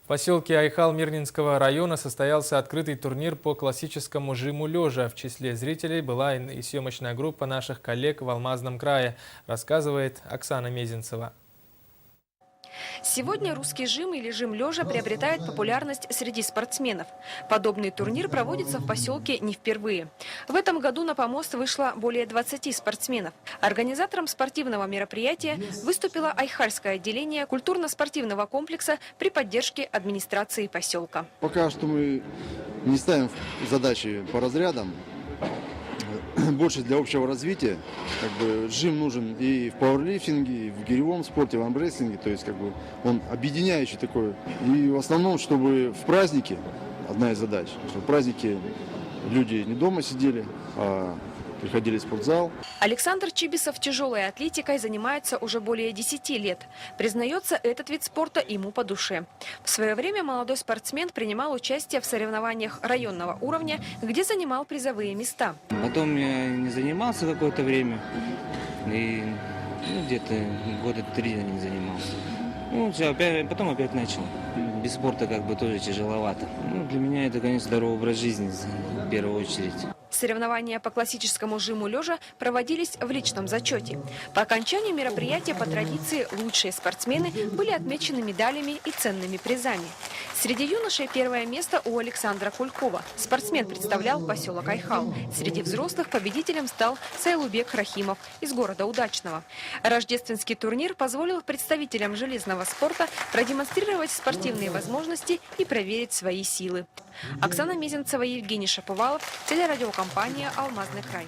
поселке Айхал Мирнинского района состоялся открытый турнир по классическому жиму лежа. В числе зрителей была и съемочная группа наших коллег в Алмазном крае, рассказывает Оксана Мезенцева. Сегодня русский жим или жим лежа приобретает популярность среди спортсменов. Подобный турнир проводится в поселке не впервые. В этом году на помост вышло более 20 спортсменов. Организатором спортивного мероприятия выступило Айхальское отделение культурно-спортивного комплекса при поддержке администрации поселка. Пока что мы не ставим задачи по разрядам. Больше для общего развития. Жим нужен и в пауэрлифтинге, и в гиревом спорте, в армрестлинге. То есть он объединяющий такой. И в основном, чтобы в празднике, одна из задач, чтобы в празднике люди не дома сидели, а приходили в спортзал. Александр Чибисов тяжелой атлетикой занимается уже более 10 лет. Признается, этот вид спорта ему по душе. В свое время молодой спортсмен принимал участие в соревнованиях районного уровня, где занимал призовые места. Потом я не занимался какое-то время. И где-то года 3 я не занимался. Потом опять начал. Без спорта тоже тяжеловато. Для меня это, конечно, здоровый образ жизни в первую очередь. Соревнования по классическому жиму лежа проводились в личном зачете. По окончанию мероприятия по традиции лучшие спортсмены были отмечены медалями и ценными призами. Среди юношей первое место у Александра Кулькова. Спортсмен представлял поселок Айхал. Среди взрослых победителем стал Сайлубек Рахимов из города Удачного. Рождественский турнир позволил представителям железного спорта продемонстрировать спортивные возможности и проверить свои силы. Оксана Мезенцева, Евгений Шаповалов, телерадиокомпания «Алмазный край».